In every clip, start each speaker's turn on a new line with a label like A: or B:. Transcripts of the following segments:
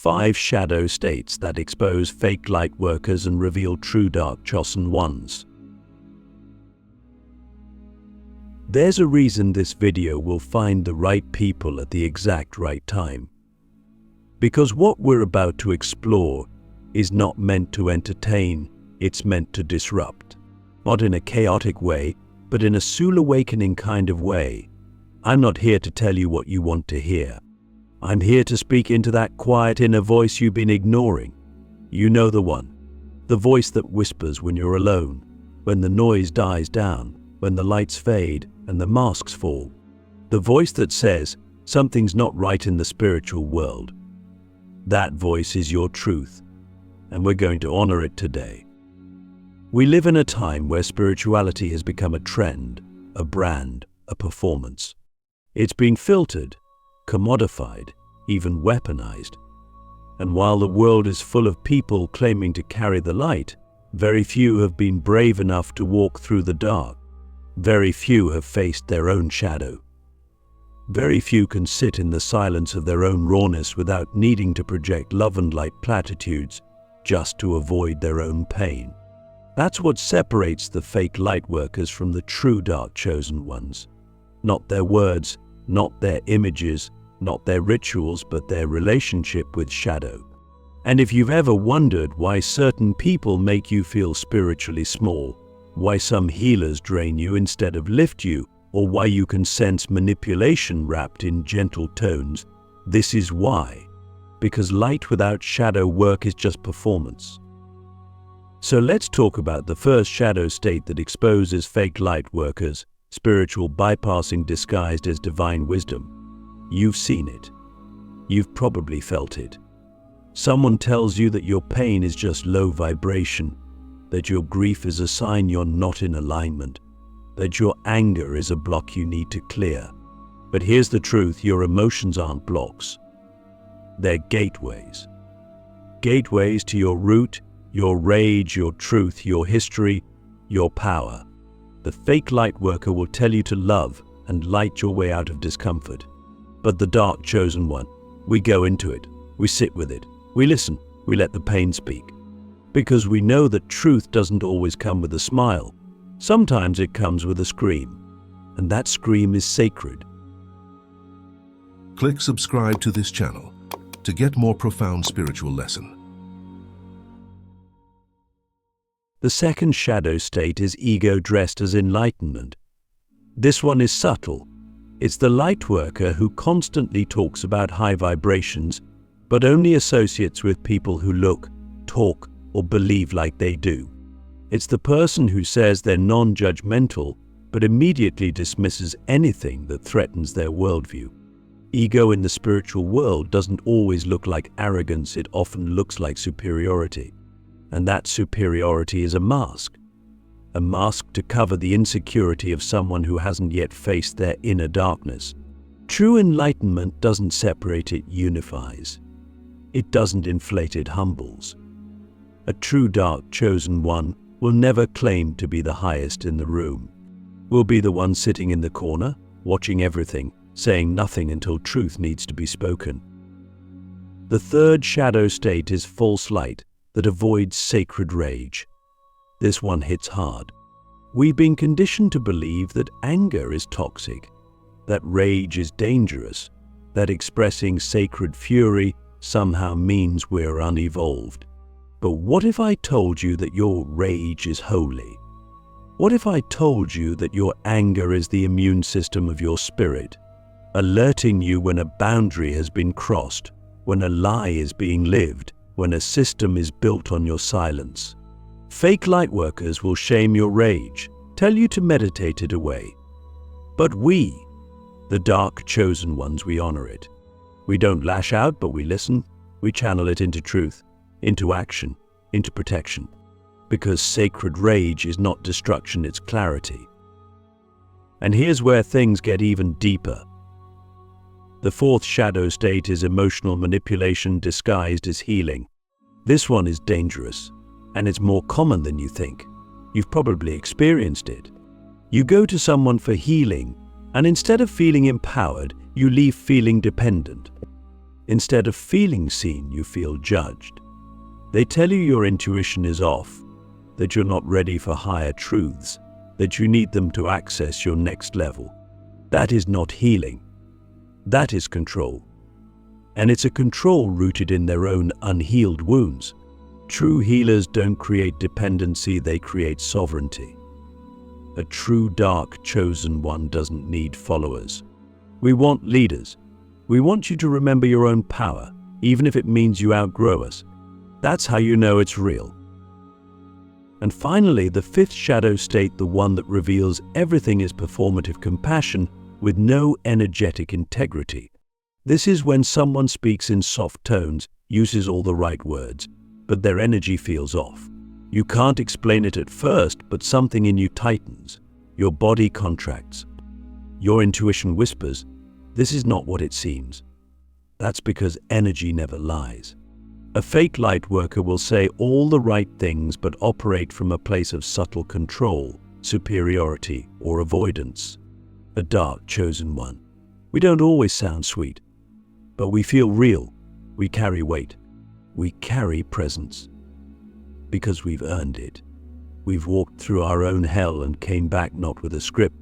A: 5 shadow states that expose fake light workers and reveal true dark chosen ones. There's a reason this video will find the right people at the exact right time. Because what we're about to explore is not meant to entertain, it's meant to disrupt. Not in a chaotic way, but in a soul awakening kind of way. I'm not here to tell you what you want to hear. I'm here to speak into that quiet inner voice you've been ignoring. You know the one. The voice that whispers when you're alone, when the noise dies down, when the lights fade and the masks fall. The voice that says something's not right in the spiritual world. That voice is your truth, and we're going to honor it today. We live in a time where spirituality has become a trend, a brand, a performance. It's being filtered, commodified, even weaponized. And while the world is full of people claiming to carry the light, very few have been brave enough to walk through the dark. Very few have faced their own shadow. Very few can sit in the silence of their own rawness without needing to project love and light platitudes just to avoid their own pain. That's what separates the fake light workers from the true dark chosen ones. Not their words, not their images, not their rituals, but their relationship with shadow. And if you've ever wondered why certain people make you feel spiritually small, why some healers drain you instead of lift you, or why you can sense manipulation wrapped in gentle tones, this is why. Because light without shadow work is just performance. So let's talk about the first shadow state that exposes fake light workers, spiritual bypassing disguised as divine wisdom. You've seen it. You've probably felt it. Someone tells you that your pain is just low vibration, that your grief is a sign you're not in alignment, that your anger is a block you need to clear. But here's the truth, your emotions aren't blocks. They're gateways. Gateways to your root, your rage, your truth, your history, your power. The fake light worker will tell you to love and light your way out of discomfort. But the dark chosen one, we go into it, we sit with it, we listen, we let the pain speak. Because we know that truth doesn't always come with a smile. Sometimes it comes with a scream. And that scream is sacred.
B: Click subscribe to this channel to get more profound spiritual lesson.
A: The second shadow state is ego dressed as enlightenment. This one is subtle. It's the light worker who constantly talks about high vibrations, but only associates with people who look, talk, or believe like they do. It's the person who says they're non-judgmental, but immediately dismisses anything that threatens their worldview. Ego in the spiritual world doesn't always look like arrogance, it often looks like superiority. And that superiority is a mask to cover the insecurity of someone who hasn't yet faced their inner darkness. True enlightenment doesn't separate, it unifies. It doesn't inflate, it humbles. A true dark chosen one will never claim to be the highest in the room. Will be the one sitting in the corner, watching everything, saying nothing until truth needs to be spoken. The third shadow state is false light that avoids sacred rage. This one hits hard. We've been conditioned to believe that anger is toxic, that rage is dangerous, that expressing sacred fury somehow means we're unevolved. But what if I told you that your rage is holy? What if I told you that your anger is the immune system of your spirit, alerting you when a boundary has been crossed, when a lie is being lived, when a system is built on your silence? Fake light workers will shame your rage, tell you to meditate it away. But we, the dark chosen ones, we honor it. We don't lash out, but we listen. We channel it into truth, into action, into protection. Because sacred rage is not destruction, it's clarity. And here's where things get even deeper. The fourth shadow state is emotional manipulation disguised as healing. This one is dangerous, and it's more common than you think. You've probably experienced it. You go to someone for healing, and instead of feeling empowered, you leave feeling dependent. Instead of feeling seen, you feel judged. They tell you your intuition is off, that you're not ready for higher truths, that you need them to access your next level. That is not healing. That is control. And it's a control rooted in their own unhealed wounds. True healers don't create dependency, they create sovereignty. A true dark chosen one doesn't need followers. We want leaders. We want you to remember your own power, even if it means you outgrow us. That's how you know it's real. And finally, the fifth shadow state, the one that reveals everything, is performative compassion with no energetic integrity. This is when someone speaks in soft tones, uses all the right words, but their energy feels off. You can't explain it at first, but something in you tightens. Your body contracts. Your intuition whispers, this is not what it seems. That's because energy never lies. A fake light worker will say all the right things but operate from a place of subtle control, superiority, or avoidance. A dark chosen one. We don't always sound sweet, but we feel real. We carry weight. We carry presence. Because we've earned it. We've walked through our own hell and came back not with a script,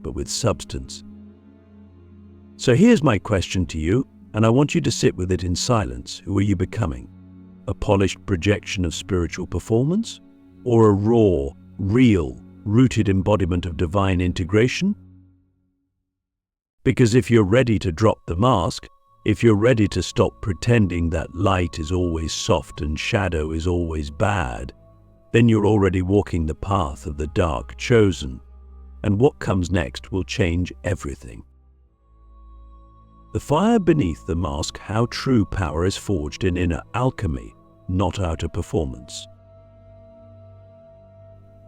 A: but with substance. So here's my question to you, and I want you to sit with it in silence. Who are you becoming? A polished projection of spiritual performance? Or a raw, real, rooted embodiment of divine integration? Because if you're ready to drop the mask, if you're ready to stop pretending that light is always soft and shadow is always bad, then you're already walking the path of the dark chosen, and what comes next will change everything. The fire beneath the mask, how true power is forged in inner alchemy, not outer performance.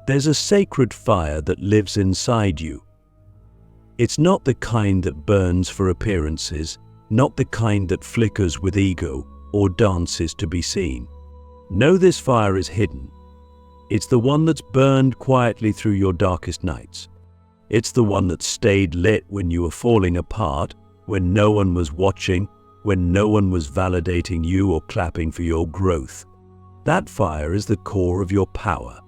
A: There's a sacred fire that lives inside you. It's not the kind that burns for appearances, not the kind that flickers with ego or dances to be seen. No, this fire is hidden. It's the one that's burned quietly through your darkest nights. It's the one that stayed lit when you were falling apart, when no one was watching, when no one was validating you or clapping for your growth. That fire is the core of your power.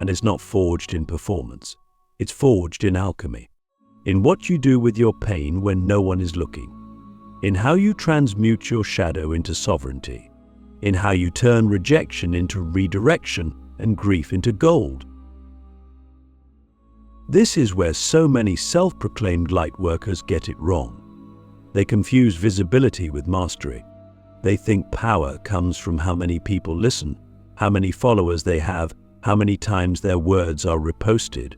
A: And it's not forged in performance. It's forged in alchemy. In what you do with your pain when no one is looking. In how you transmute your shadow into sovereignty. In how you turn rejection into redirection and grief into gold. This is where so many self-proclaimed light workers get it wrong. They confuse visibility with mastery. They think power comes from how many people listen, how many followers they have, how many times their words are reposted.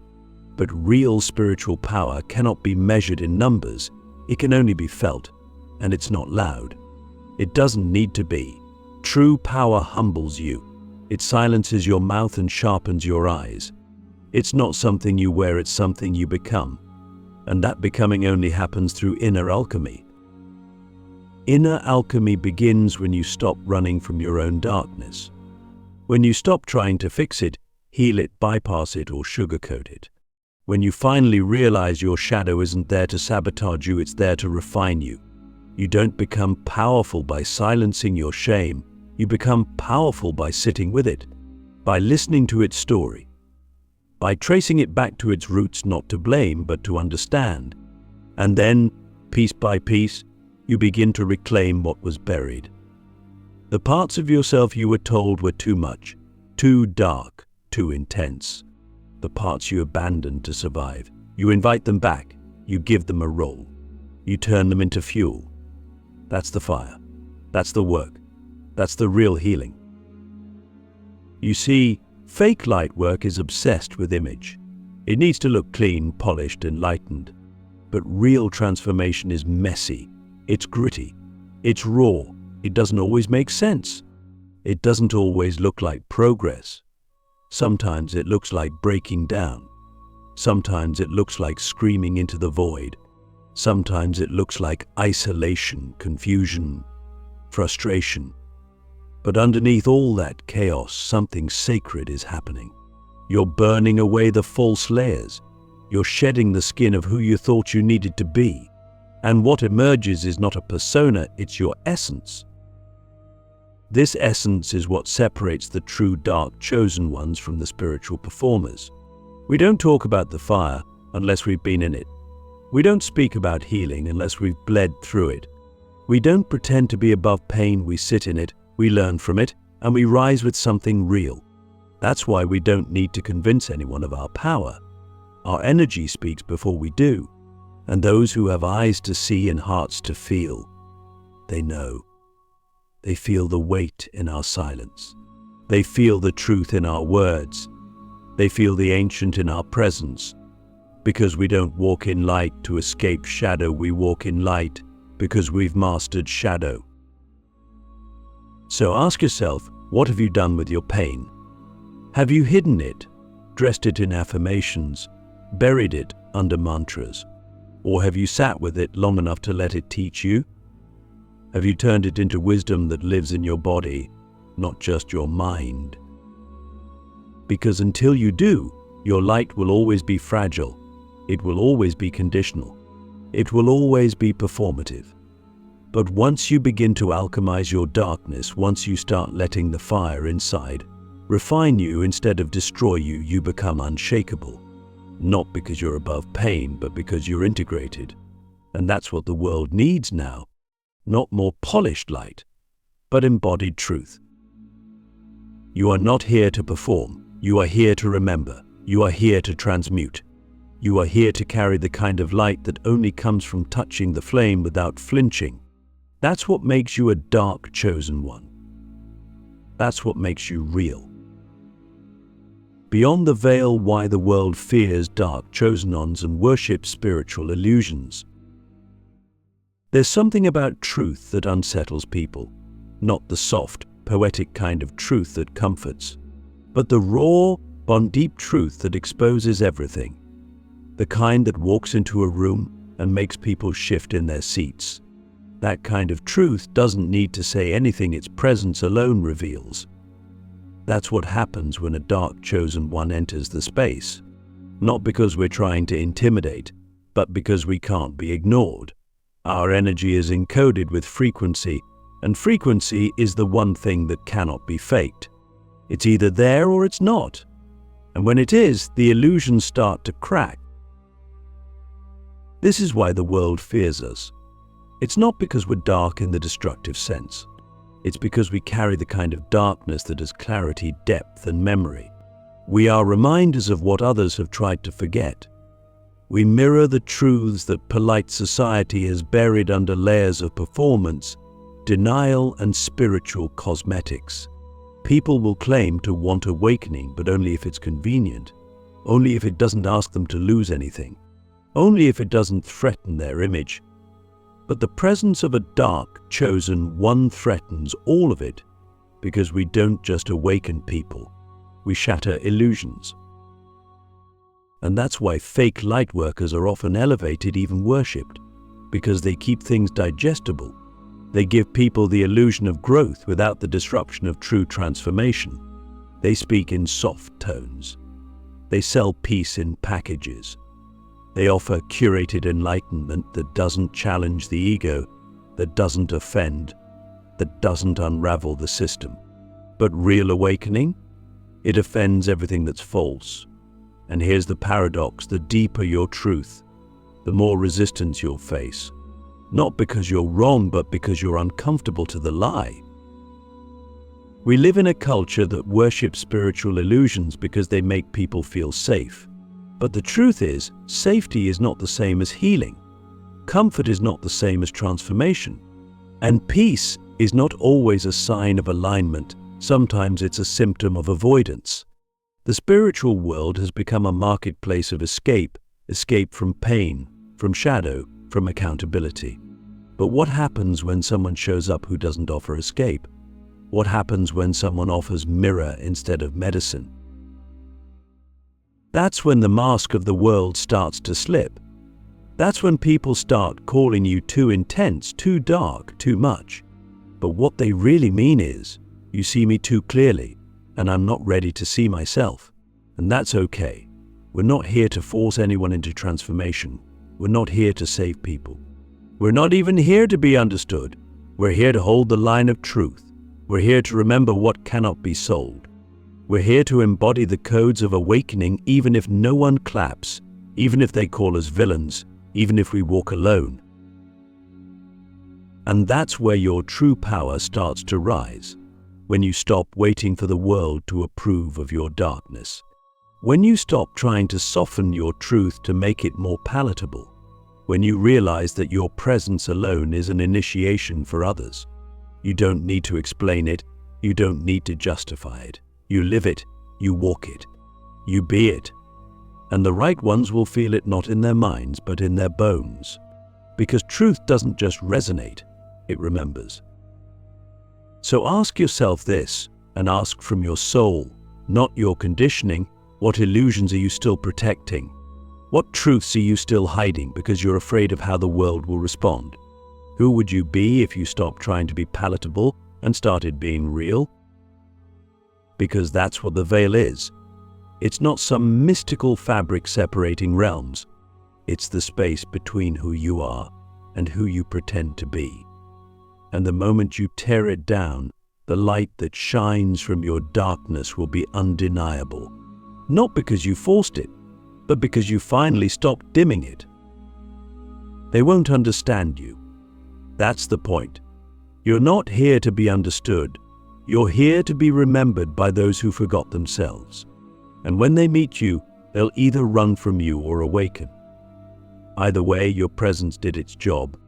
A: But real spiritual power cannot be measured in numbers. It can only be felt, and it's not loud. It doesn't need to be. True power humbles you. It silences your mouth and sharpens your eyes. It's not something you wear, it's something you become. And that becoming only happens through inner alchemy. Inner alchemy begins when you stop running from your own darkness. When you stop trying to fix it, heal it, bypass it, or sugarcoat it. When you finally realize your shadow isn't there to sabotage you, it's there to refine you. You don't become powerful by silencing your shame. You become powerful by sitting with it, by listening to its story, by tracing it back to its roots, not to blame, but to understand. And then, piece by piece, you begin to reclaim what was buried. The parts of yourself you were told were too much, too dark, too intense. The parts you abandoned to survive. You invite them back. You give them a role. You turn them into fuel. That's the fire. That's the work. That's the real healing. You see, fake light work is obsessed with image. It needs to look clean, polished, enlightened. But real transformation is messy. It's gritty. It's raw. It doesn't always make sense. It doesn't always look like progress. Sometimes it looks like breaking down. Sometimes it looks like screaming into the void. Sometimes it looks like isolation, confusion, frustration. But underneath all that chaos, something sacred is happening. You're burning away the false layers. You're shedding the skin of who you thought you needed to be. And what emerges is not a persona, it's your essence. This essence is what separates the true dark chosen ones from the spiritual performers. We don't talk about the fire unless we've been in it. We don't speak about healing unless we've bled through it. We don't pretend to be above pain, we sit in it, we learn from it, and we rise with something real. That's why we don't need to convince anyone of our power. Our energy speaks before we do, and those who have eyes to see and hearts to feel, they know. They feel the weight in our silence. They feel the truth in our words. They feel the ancient in our presence. Because we don't walk in light to escape shadow, we walk in light because we've mastered shadow. So ask yourself, what have you done with your pain? Have you hidden it, dressed it in affirmations, buried it under mantras? Or have you sat with it long enough to let it teach you? Have you turned it into wisdom that lives in your body, not just your mind? Because until you do, your light will always be fragile. It will always be conditional. It will always be performative. But once you begin to alchemize your darkness, once you start letting the fire inside refine you instead of destroy you, you become unshakable. Not because you're above pain, but because you're integrated. And that's what the world needs now. Not more polished light, but embodied truth. You are not here to perform. You are here to remember. You are here to transmute. You are here to carry the kind of light that only comes from touching the flame without flinching. That's what makes you a dark chosen one. That's what makes you real. Beyond the veil, why the world fears dark chosen ones and worships spiritual illusions. There's something about truth that unsettles people, not the soft, poetic kind of truth that comforts, but the raw, bone-deep truth that exposes everything, the kind that walks into a room and makes people shift in their seats. That kind of truth doesn't need to say anything, its presence alone reveals. That's what happens when a dark chosen one enters the space, not because we're trying to intimidate, but because we can't be ignored. Our energy is encoded with frequency, and frequency is the one thing that cannot be faked. It's either there or it's not. And when it is, the illusions start to crack. This is why the world fears us. It's not because we're dark in the destructive sense. It's because we carry the kind of darkness that has clarity, depth, and memory. We are reminders of what others have tried to forget. We mirror the truths that polite society has buried under layers of performance, denial, and spiritual cosmetics. People will claim to want awakening, but only if it's convenient, only if it doesn't ask them to lose anything, only if it doesn't threaten their image. But the presence of a dark, chosen one threatens all of it, because we don't just awaken people, we shatter illusions. And that's why fake lightworkers are often elevated, even worshipped, because they keep things digestible. They give people the illusion of growth without the disruption of true transformation. They speak in soft tones. They sell peace in packages. They offer curated enlightenment that doesn't challenge the ego, that doesn't offend, that doesn't unravel the system. But real awakening? It offends everything that's false. And here's the paradox: the deeper your truth, the more resistance you'll face. Not because you're wrong, but because you're uncomfortable to the lie. We live in a culture that worships spiritual illusions because they make people feel safe. But the truth is, safety is not the same as healing. Comfort is not the same as transformation. And peace is not always a sign of alignment. Sometimes it's a symptom of avoidance. The spiritual world has become a marketplace of escape from pain, from shadow, from accountability. But what happens when someone shows up who doesn't offer escape? What happens when someone offers mirror instead of medicine? That's when the mask of the world starts to slip. That's when people start calling you too intense, too dark, too much. But what they really mean is, you see me too clearly, and I'm not ready to see myself. And that's okay. We're not here to force anyone into transformation. We're not here to save people. We're not even here to be understood. We're here to hold the line of truth. We're here to remember what cannot be sold. We're here to embody the codes of awakening, even if no one claps, even if they call us villains, even if we walk alone. And that's where your true power starts to rise, when you stop waiting for the world to approve of your darkness. When you stop trying to soften your truth to make it more palatable. When you realize that your presence alone is an initiation for others. You don't need to explain it. You don't need to justify it. You live it. You walk it. You be it. And the right ones will feel it not in their minds, but in their bones. Because truth doesn't just resonate, it remembers. So ask yourself this, and ask from your soul, not your conditioning. What illusions are you still protecting? What truths are you still hiding because you're afraid of how the world will respond? Who would you be if you stopped trying to be palatable and started being real? Because that's what the veil is. It's not some mystical fabric separating realms. It's the space between who you are and who you pretend to be. And the moment you tear it down, the light that shines from your darkness will be undeniable. Not because you forced it, but because you finally stopped dimming it. They won't understand you. That's the point. You're not here to be understood. You're here to be remembered by those who forgot themselves. And when they meet you, they'll either run from you or awaken. Either way, your presence did its job.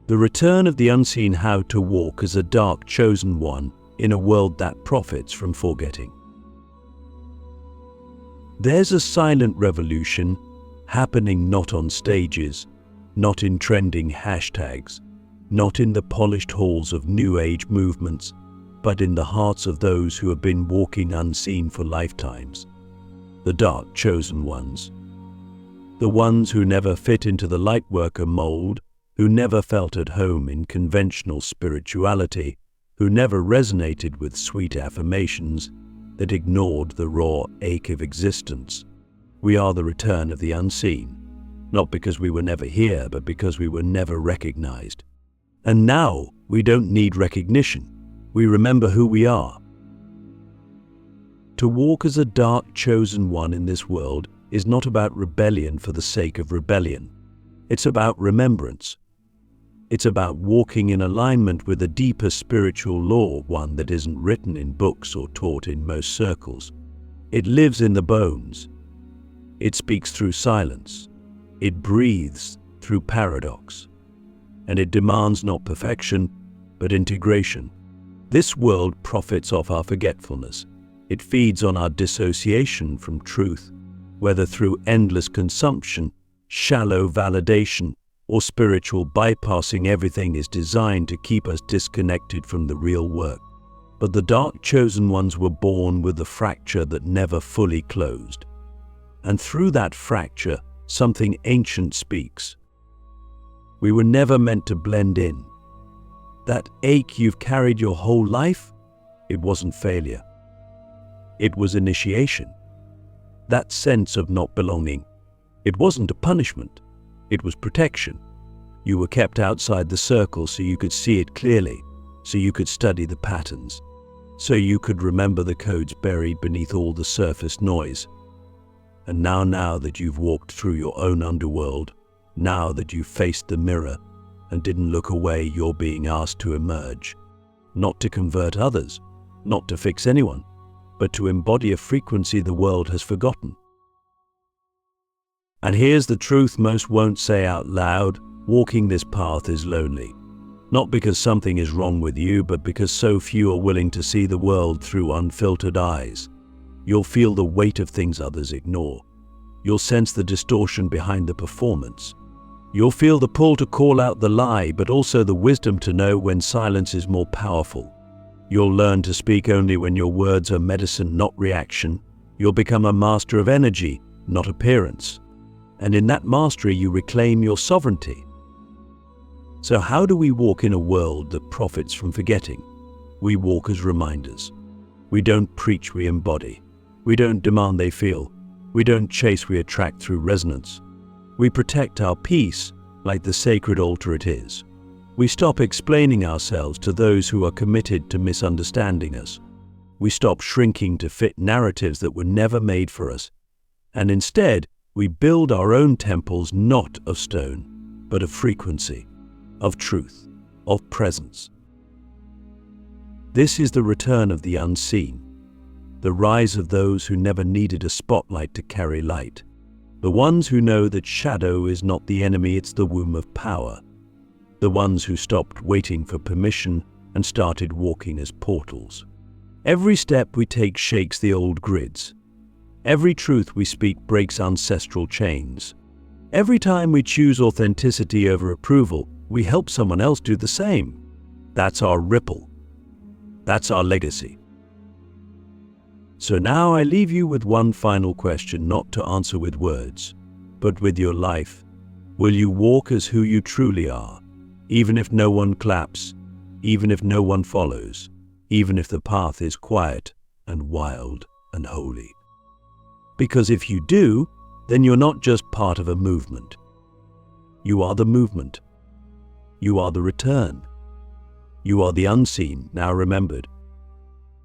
A: The return of the unseen, how to walk as a dark chosen one in a world that profits from forgetting. There's a silent revolution happening not on stages, not in trending hashtags, not in the polished halls of New Age movements, but in the hearts of those who have been walking unseen for lifetimes. The dark chosen ones. The ones who never fit into the lightworker mold, who never felt at home in conventional spirituality, who never resonated with sweet affirmations, that ignored the raw ache of existence. We are the return of the unseen, not because we were never here, but because we were never recognized. And now we don't need recognition. We remember who we are. To walk as a dark chosen one in this world is not about rebellion for the sake of rebellion. It's about remembrance. It's about walking in alignment with a deeper spiritual law, one that isn't written in books or taught in most circles. It lives in the bones. It speaks through silence. It breathes through paradox. And it demands not perfection, but integration. This world profits off our forgetfulness. It feeds on our dissociation from truth, whether through endless consumption, shallow validation, or spiritual bypassing. Everything is designed to keep us disconnected from the real work. But the dark chosen ones were born with a fracture that never fully closed. And through that fracture, something ancient speaks. We were never meant to blend in. That ache you've carried your whole life, it wasn't failure. It was initiation. That sense of not belonging, it wasn't a punishment. It was protection. You were kept outside the circle so you could see it clearly, so you could study the patterns, so you could remember the codes buried beneath all the surface noise. And now that you've walked through your own underworld, now that you've faced the mirror and didn't look away, you're being asked to emerge, not to convert others, not to fix anyone, but to embody a frequency the world has forgotten. And here's the truth most won't say out loud: walking this path is lonely. Not because something is wrong with you, but because so few are willing to see the world through unfiltered eyes. You'll feel the weight of things others ignore. You'll sense the distortion behind the performance. You'll feel the pull to call out the lie, but also the wisdom to know when silence is more powerful. You'll learn to speak only when your words are medicine, not reaction. You'll become a master of energy, not appearance. And in that mastery, you reclaim your sovereignty. So how do we walk in a world that profits from forgetting? We walk as reminders. We don't preach, we embody. We don't demand, they feel. We don't chase, we attract through resonance. We protect our peace, like the sacred altar it is. We stop explaining ourselves to those who are committed to misunderstanding us. We stop shrinking to fit narratives that were never made for us. And instead, we build our own temples not of stone, but of frequency, of truth, of presence. This is the return of the unseen, the rise of those who never needed a spotlight to carry light, the ones who know that shadow is not the enemy, it's the womb of power, the ones who stopped waiting for permission and started walking as portals. Every step we take shakes the old grids. Every truth we speak breaks ancestral chains. Every time we choose authenticity over approval, we help someone else do the same. That's our ripple. That's our legacy. So now I leave you with one final question, not to answer with words, but with your life. Will you walk as who you truly are, even if no one claps, even if no one follows, even if the path is quiet and wild and holy? Because if you do, then you're not just part of a movement. You are the movement. You are the return. You are the unseen, now remembered.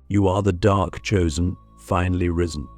A: You are the dark chosen, finally risen.